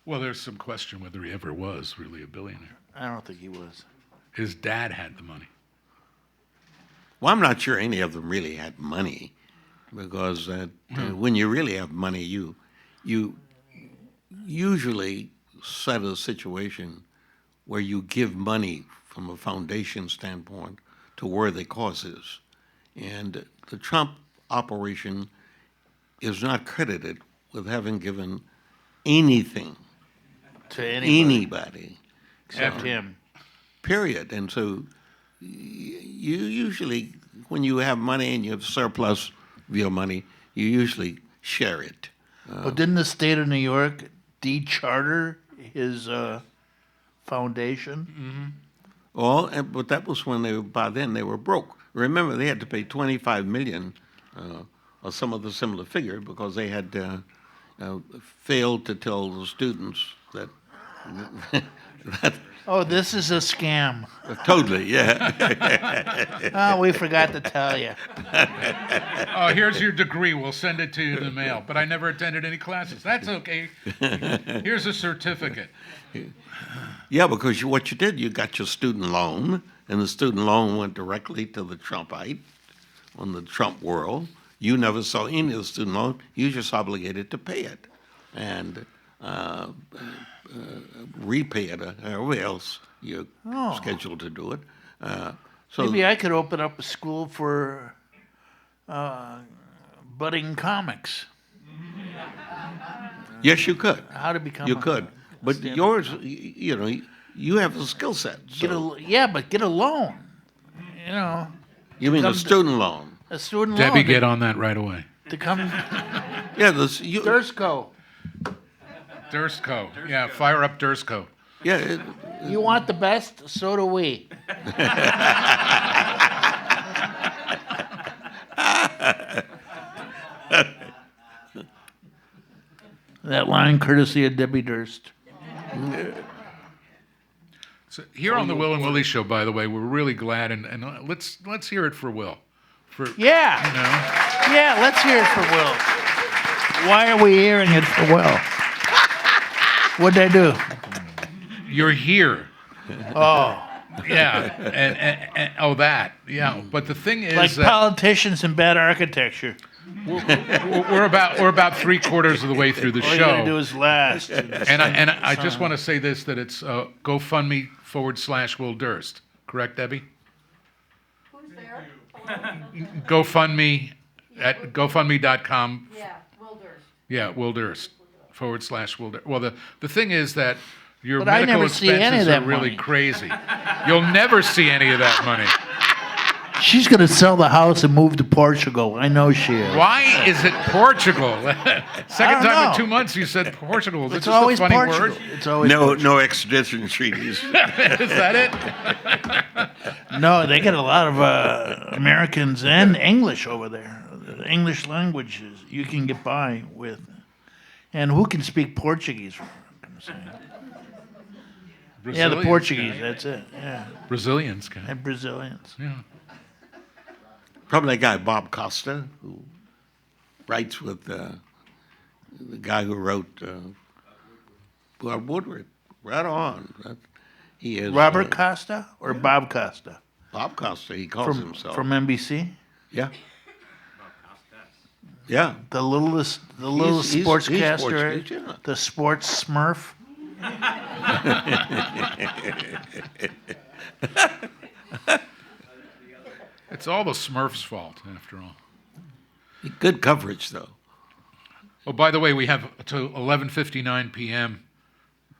Well, there's some question whether he ever was really a billionaire. I don't think he was. His dad had the money. Well, I'm not sure any of them really had money, because when you really have money, you usually set a situation where you give money from a foundation standpoint to worthy causes. And the Trump operation is not credited with having given anything To anybody. Except So, him. period. And so you usually, when you have money and you have surplus of your money, you usually share it. But didn't the state of New York de-charter his foundation? Well, but that was when by then they were broke. Remember, they had to pay $25 million or some other similar figure because they had failed to tell the students that Oh, this is a scam. totally, yeah. Oh, we forgot to tell you. Oh, here's your degree. We'll send it to you in the mail. But I never attended any classes. That's okay. Here's a certificate. Yeah, because what you did, you got your student loan, and the student loan went directly to the Trumpite on the Trump world. You never saw any of the student loan. You just obligated to pay it and repay it, or however else you're scheduled to do it. So Maybe I could open up a school for budding comics. yes, you could. How to become You a could. But stand-up yours, you have a skill set. Get So but get a loan. You know, you mean a come to- student loan? a student Debbie, loan get on that right away. to come. Yeah, Dursco, Durstco. Yeah, fire up Durstco. yeah. you want the best? So do we. That line courtesy of Debbie Durst. So here on the Will and Willie Show, by the way, we're really glad, and let's hear it for Will. Yeah. You know, Yeah, let's hear it for Will. Why are we hearing it for Will? What'd I do? you're here. Oh, Yeah, and oh that. Yeah, but the thing is, like politicians and bad architecture. we're about 3/4 of the way through the All you gotta do show, is last. and I just want to say this, that it's GoFundMe/Will Durst. Correct, Debbie? Who's there? GoFundMe at GoFundMe.com. Yeah, Will Durst. Yeah, Will Durst /Will Durst. Well, the thing is that your But I medical never see any of expenses that are really money. crazy. You'll never see any of that money. She's gonna sell the house and move to Portugal. I know she is. Why is it Portugal? Second I don't time in know. 2 months you said Portugal. Is it It's just a always funny Portugal. word? It's always No, Portugal. no extradition treaties. Is that it? No, they get a lot of Americans and English over there. The English languages you can get by with. And who can speak Portuguese? For goodness sake? Yeah, the Brazilians Portuguese, can. that's it. Yeah. Brazilians can. And Brazilians. Yeah. Probably that guy Bob Costa, who writes with the guy who wrote Woodward. Right on. He is Robert Costa or Bob Costa? Bob Costa. He calls himself. From NBC? Yeah. Yeah. The littlest he's sportscaster, Portuguese, yeah. the sports smurf. It's all the Smurfs' fault, after all. Good coverage, though. Oh, by the way, we have till 11:59 p.m.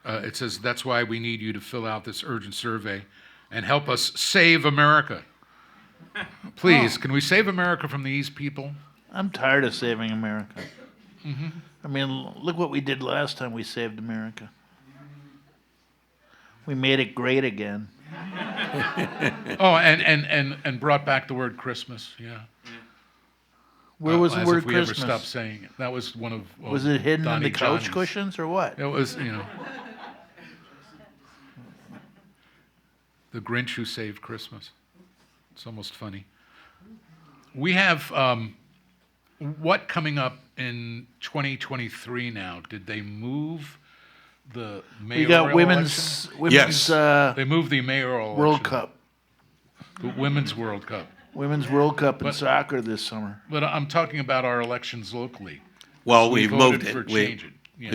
It says that's why we need you to fill out this urgent survey and help us save America. Please, can we save America from these people? I'm tired of saving America. I mean, look what we did last time we saved America. We made it great again. Oh, and brought back the word Christmas. Yeah. Where was the As word if we Christmas? ever stopped saying it. That was one of Was it hidden in Donnie the couch Johnny's. cushions or what? It was, the Grinch who saved Christmas. It's almost funny. We have what coming up in 2023 now? Did they move the mayoral We got election? women's They moved the mayoral World election. Cup. The Women's World Cup. Women's World Cup in But- soccer this summer. But I'm talking about our elections locally. Well, We we voted moved for it. change it. Yeah.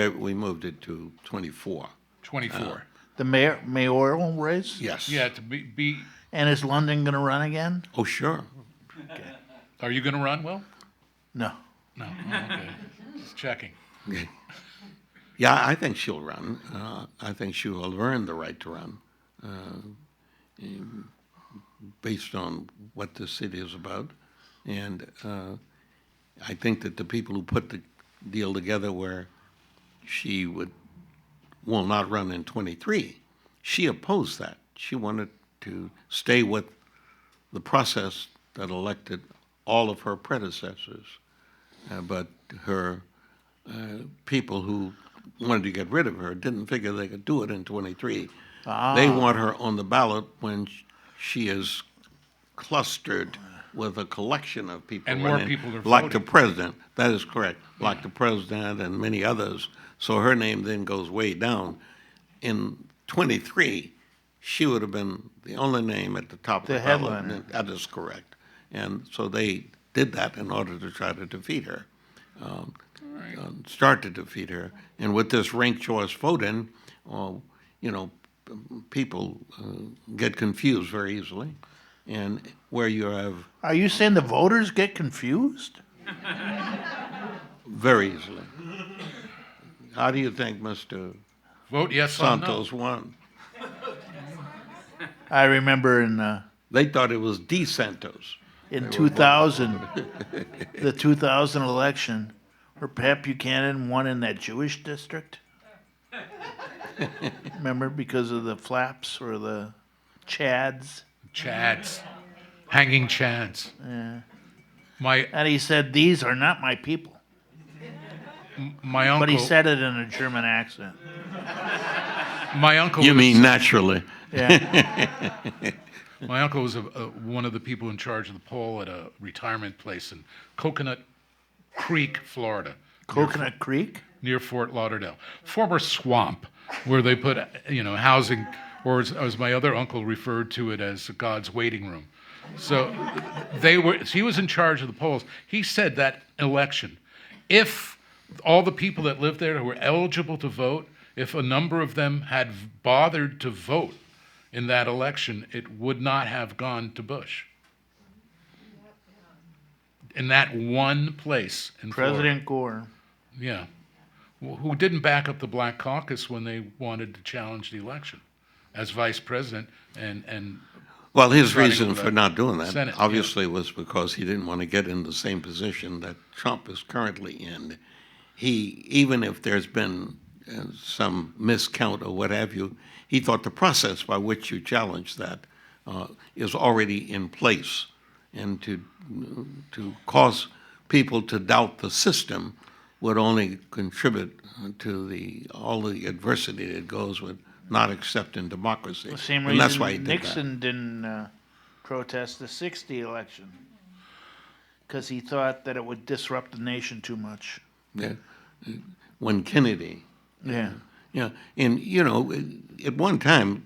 We moved it to 24. 24. The mayoral race? Yes. Yeah, to be. And is London going to run again? Oh, sure. Are you going to run, Will? No. No. Oh, okay. Just checking. Yeah, I think she'll run. I think she will earn the right to run, based on what the city is about. And I think that the people who put the deal together where she will not run in 23, she opposed that. She wanted to stay with the process that elected all of her predecessors. But her people who wanted to get rid of her didn't figure they could do it in 23. They want her on the ballot when she is clustered with a collection of people. And more running, people are like voting. the president. That is correct. Like the president and many others. So her name then goes way down. In 23, she would have been the only name at the top The of the ballot. headliner. That is correct. And so they did that in order to try to defeat her. Start to defeat her. And with this ranked choice voting, people get confused very easily. And where you have Are you saying the voters get confused? very easily. How do you think Mr. Vote yes or no. Santos won? I remember in They thought it was D. Santos. 2000, the 2000 election, where Pat Buchanan won in that Jewish district. Remember, because of the flaps or the chads. Chads. Hanging chads. Yeah. My And he said, "These are not my people." uncle. But he said it in a German accent. My uncle. You was, mean naturally. Yeah. My uncle was one of the people in charge of the poll at a retirement place in Coconut Creek, Florida. Coconut Creek? Near Fort Lauderdale. Former swamp, where they put, housing, or as my other uncle referred to it as God's waiting room. So he was in charge of the polls. He said that election, if all the people that lived there who were eligible to vote, if a number of them had bothered to vote in that election, it would not have gone to Bush. In that one place in Florida. President Gore. Yeah. Who didn't back up the Black Caucus when they wanted to challenge the election as vice president and Well, his Running reason with for the not doing that Senate, obviously was because he didn't want to get in the same position that Trump is currently in. Even if there's been some miscount or what have you, he thought the process by which you challenge that is already in place. And to cause people to doubt the system would only contribute to all the adversity that goes with not accepting democracy. The same and that's why he reason did Nixon didn't protest the '60 election, because he thought that it would disrupt the nation too much. that. Yeah. When Kennedy, Yeah. yeah, and at one time,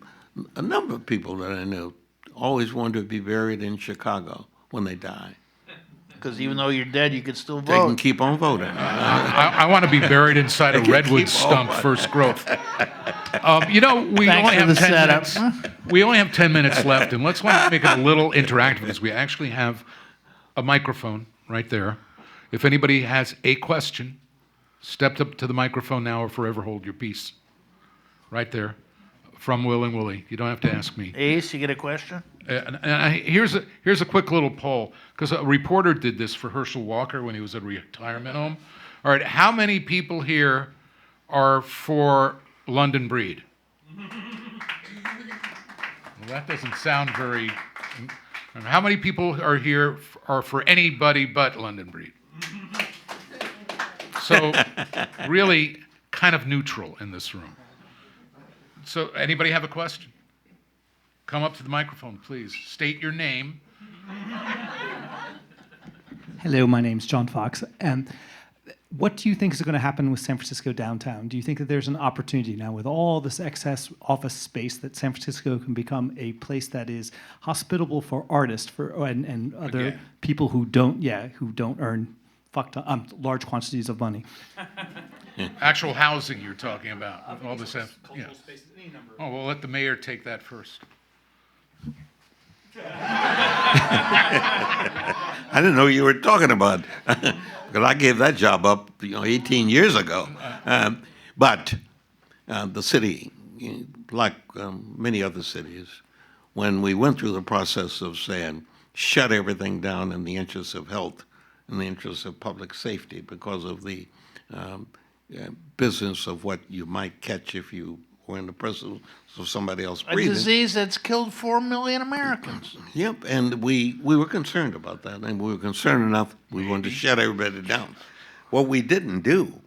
a number of people that I knew always wanted to be buried in Chicago when they die. Because even though you're dead, you can still They can vote. keep on voting. I want to be buried inside a redwood keep stump, first growth. We Thanks only for have the 10 setup. minutes. We only have 10 minutes left, and let's make it a little interactive because we actually have a microphone right there. If anybody has a question, step up to the microphone now or forever hold your peace. Right there, from Will and Willie. You don't have to ask me. Ace, you get a question? Here's a quick little poll, because a reporter did this for Herschel Walker when he was at a retirement home. All right, how many people here are for London breed? Well, that doesn't sound very... How many people are here are for anybody but London breed? So, really kind of neutral in this room. So, anybody have a question? Come up to the microphone, please. State your name. Hello, my name's John Fox. What do you think is going to happen with San Francisco downtown? Do you think that there's an opportunity now with all this excess office space that San Francisco can become a place that is hospitable for artists and other Again. people who don't earn large quantities of money? Actual housing you're talking about. All this, yeah. Oh, well, let the mayor take that first. I didn't know you were talking about, because I gave that job up 18 years ago. But the city, like many other cities, when we went through the process of saying, shut everything down in the interest of health, in the interest of public safety, because of the business of what you might catch if you were in the presence of somebody else A breathing. disease that's killed 4 million Americans. Yep, and we were concerned about that, and we were concerned enough, we wanted to shut everybody down. What we didn't do,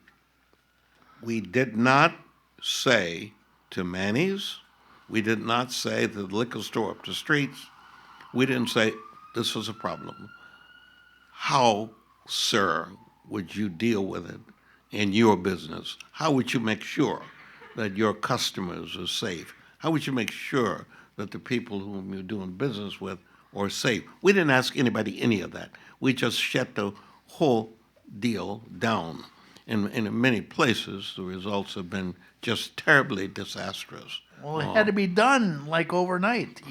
we did not say to Manny's, we did not say to the liquor store up the streets, we didn't say, this was a problem. How, sir, would you deal with it in your business? How would you make sure that your customers are safe? How would you make sure that the people whom you're doing business with are safe? We didn't ask anybody any of that. We just shut the whole deal down. And in many places, the results have been just terribly disastrous. Well, it had to be done like overnight.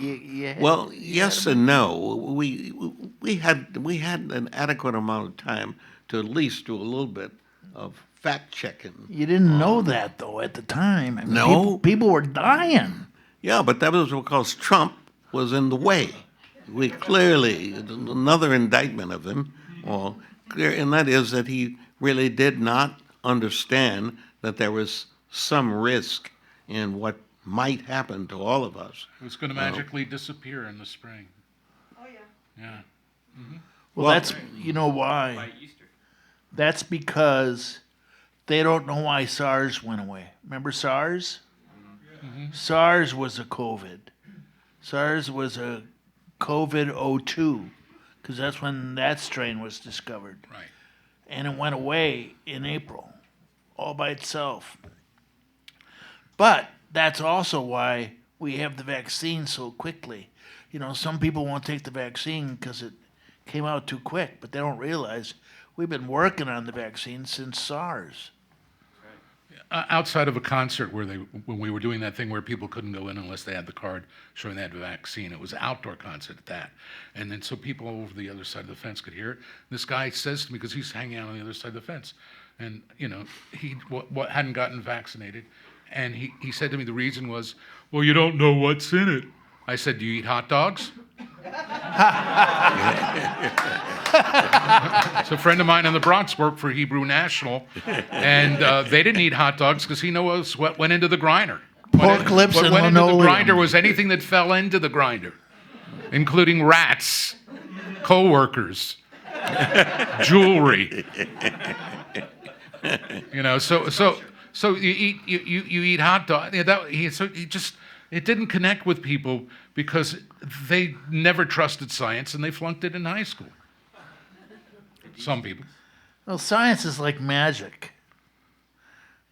Well, yes and no. We had an adequate amount of time to at least do a little bit of fact checking. You didn't know that, though, at the time. I mean, No. People were dying. Yeah, but that was because Trump was in the way. We clearly, another indictment of him, and that is that he really did not understand that there was some risk in what might happen to all of us. It was going to magically disappear in the spring. Oh, yeah. Yeah. Well, that's, you know why? By Easter. That's because they don't know why SARS went away. Remember SARS? SARS was a COVID. SARS was a COVID-02, because that's when that strain was discovered. Right. And it went away in April, all by itself. But that's also why we have the vaccine so quickly. You know, some people won't take the vaccine because it came out too quick, but they don't realize we've been working on the vaccine since SARS. Outside of a concert when we were doing that thing where people couldn't go in unless they had the card showing they had the vaccine, it was an outdoor concert at that. And then so people over the other side of the fence could hear it. This guy says to me, because he's hanging out on the other side of the fence, and he hadn't gotten vaccinated, and he said to me the reason was, well, you don't know what's in it. I said, do you eat hot dogs? So a friend of mine in the Bronx worked for Hebrew National, and they didn't eat hot dogs because he knows what went into the grinder. Pork lips What and went into the linoleum. grinder was anything that fell into the grinder, including rats, co-workers, jewelry. So you eat hot dog. It didn't connect with people because they never trusted science and they flunked it in high school. Some people. Well, science is like magic,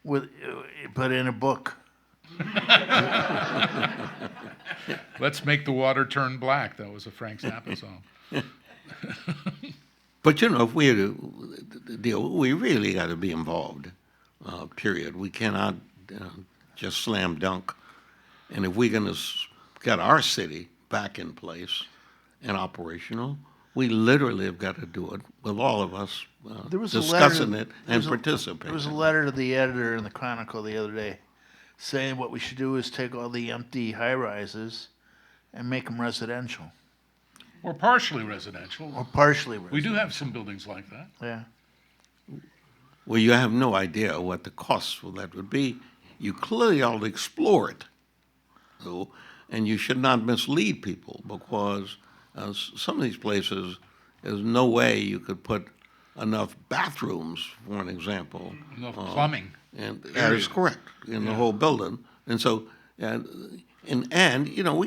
but in a book. Let's make the water turn black. That was a Frank Zappa song. But you know, if we're to deal, we really got to be involved. Period. We cannot just slam dunk. And if we're going to get our city back in place and operational, we literally have got to do it with all of us There was a discussing letter- it there and was a- participating. There was a letter to the editor in the Chronicle the other day saying what we should do is take all the empty high-rises and make them residential Or partially residential. or partially We residential. do have some buildings like that. Yeah. Well, you have no idea what the costs for that would be. You clearly ought to explore it, though, and you should not mislead people because some of these places, there's no way you could put enough bathrooms, for an example. Enough plumbing. And that is correct in the whole building. And so, and you know,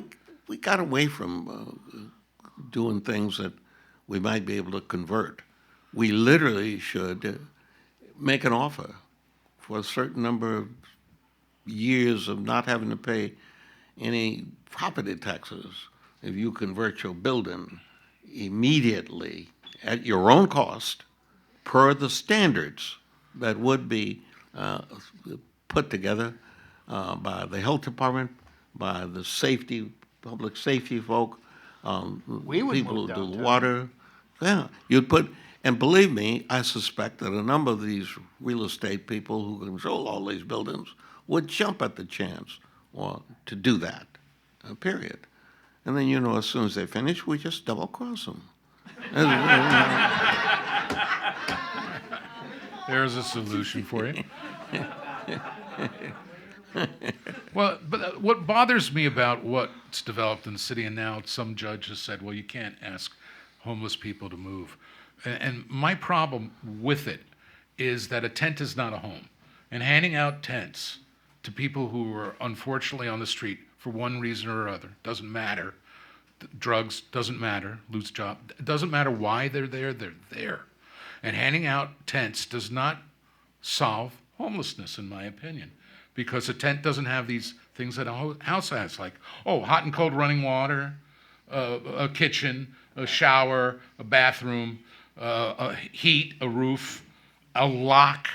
we got away from doing things that we might be able to convert. We literally should make an offer for a certain number of years of not having to pay any property taxes if you convert your building immediately at your own cost per the standards that would be put together by the health department, by the public safety folk, We would people who move do downtown. water. Yeah, you'd put, and believe me, I suspect that a number of these real estate people who control all these buildings would jump at the chance to do that, period. And then, you know, as soon as they finish, we just double cross them. There's a solution for you. Well, but what bothers me about what's developed in the city, and now some judge has said, well, you can't ask homeless people to move. And my problem with it is that a tent is not a home. And handing out tents to people who are unfortunately on the street for one reason or other, doesn't matter. Drugs, doesn't matter. Lose job, it doesn't matter why they're there. And handing out tents does not solve homelessness, in my opinion, because a tent doesn't have these things that a house has, like, hot and cold running water, a kitchen, a shower, a bathroom, a heat, a roof, a lock,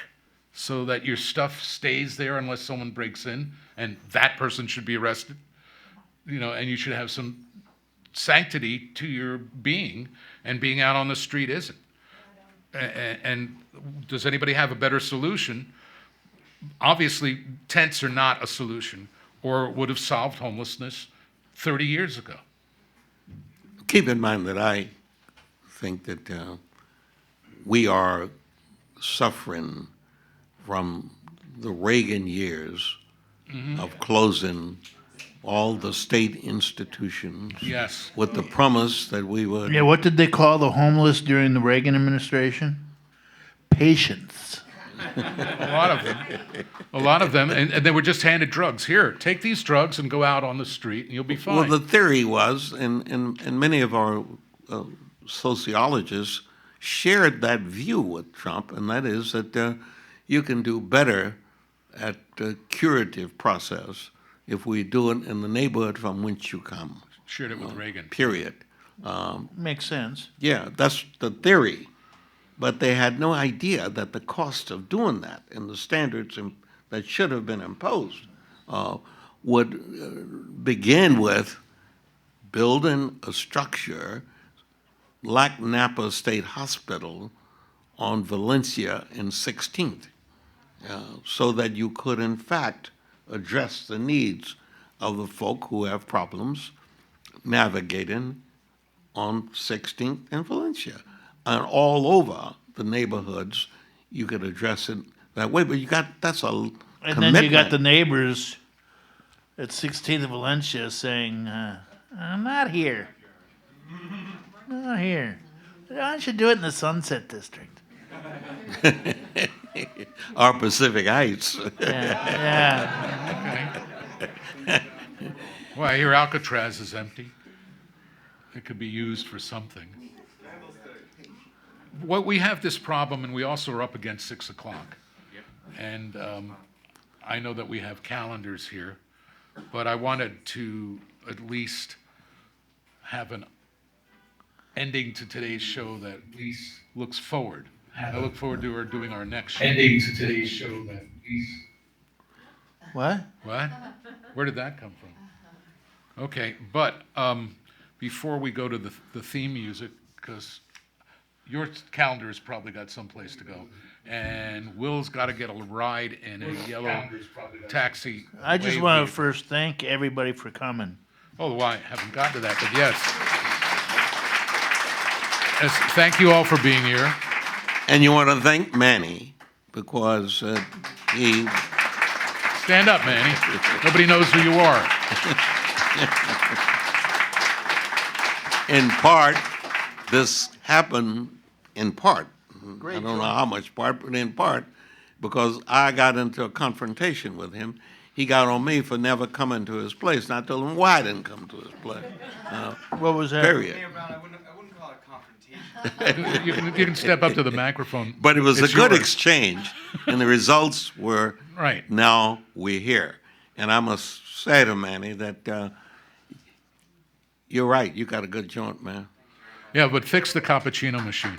so that your stuff stays there unless someone breaks in, and that person should be arrested. You know, and you should have some sanctity to your being, and being out on the street isn't. And does anybody have a better solution? Obviously, tents are not a solution, or would have solved homelessness 30 years ago. Keep in mind that I think that we are suffering from the Reagan years of closing all the state institutions Yes. with the promise that we would. Yeah, what did they call the homeless during the Reagan administration? Patients. A lot of them, and they were just handed drugs. Here, take these drugs and go out on the street, and you'll be fine. Well, the theory was, and many of our sociologists shared that view with Trump, and that is that you can do better at the curative process if we do it in the neighborhood from whence you come, Shared it with Reagan. period. Makes sense. Yeah, that's the theory. But they had no idea that the cost of doing that and the standards that should have been imposed would begin with building a structure like Napa State Hospital on Valencia and 16th, so that you could, in fact, address the needs of the folk who have problems navigating on 16th and Valencia. And all over the neighborhoods, you could address it that way. But that's a And commitment. then you got the neighbors at 16th of Valencia saying, I'm not here. Not here. Why don't you do it in the Sunset District? Our Pacific Heights. Yeah. Well, I hear Alcatraz is empty. It could be used for something. Well, we have this problem, and we also are up against 6 o'clock. And I know that we have calendars here, but I wanted to at least have ending to today's show that at least looks forward. I look forward to her doing our next show. Ending to today's show that at least. What? What? Where did that come from? Okay, but before we go to the theme music, because your calendar has probably got someplace to go, and Will's got to get a ride in a yellow taxi. I just wave want to vehicle. first thank everybody for coming. Oh, well, I haven't gotten to that, but yes. Yes, thank you all for being here. And you want to thank Manny because he Stand up, Manny. Nobody knows who you are. in part, this happened in part. I don't know how much part, but in part, because I got into a confrontation with him. He got on me for never coming to his place, and I told him why I didn't come to his place. What was that? Period. Mayor Brown, I wouldn't call it confrontation. You can step up to the microphone. But it was It's a good yours. exchange, and the results were Right. now we're here. And I must say to Manny that you're right. You got a good joint, man. Yeah, but fix the cappuccino machine.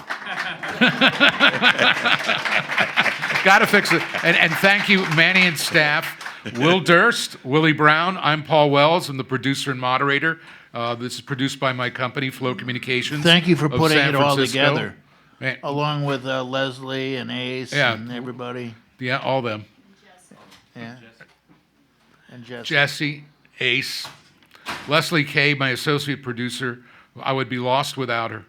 Got to fix it. And thank you, Manny and staff. Will Durst, Willie Brown. I'm Paul Wells. I'm the producer and moderator. This is produced by my company, Flow Communications. Thank you for of putting San it all Francisco. together, Man, along with Leslie and Ace Yeah. and everybody. yeah, all them. Yeah. And Jesse. Jesse, Ace, Leslie Kay, my associate producer. I would be lost without her.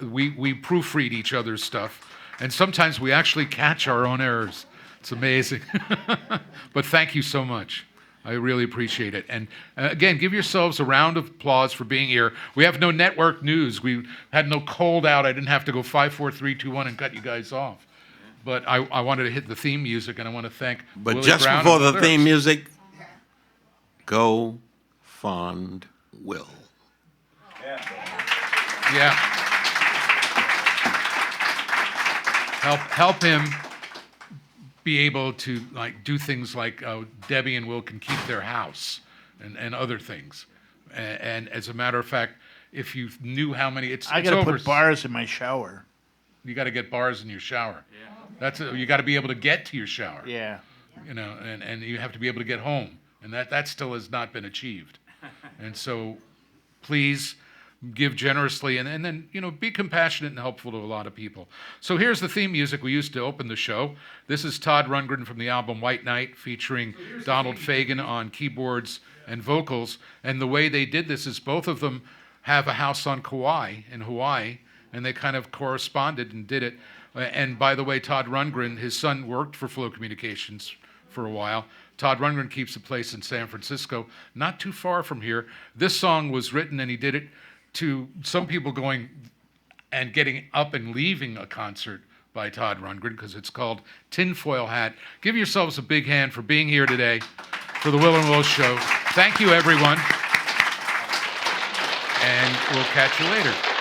We proofread each other's stuff, and sometimes we actually catch our own errors. It's amazing. But thank you so much. I really appreciate it. And again, give yourselves a round of applause for being here. We have no network news. We had no cold out. I didn't have to go 5, 4, 3, 2, 1 and cut you guys off. But I wanted to hit the theme music, and I want to thank But Willie just Brown before and the Will theme Durst. music, go fond Will. Yeah. Help him be able to do things like Debbie and Will can keep their house and other things. And as a matter of fact, if you knew how many, I it's got to over. put bars in my shower. You got to get bars in your shower. You got to be able to get to your shower. Yeah. And you have to be able to get home, and that still has not been achieved. And so, please give generously, and then be compassionate and helpful to a lot of people. So here's the theme music we used to open the show. This is Todd Rundgren from the album White Knight, featuring Donald Fagen on keyboards and vocals. And the way they did this is both of them have a house on Kauai in Hawaii, and they kind of corresponded and did it. And by the way, Todd Rundgren, his son worked for Flow Communications for a while. Todd Rundgren keeps a place in San Francisco, not too far from here. This song was written, and he did it to some people going and getting up and leaving a concert by Todd Rundgren, because it's called Tinfoil Hat. Give yourselves a big hand for being here today for the Will and Will Show. Thank you, everyone. And we'll catch you later.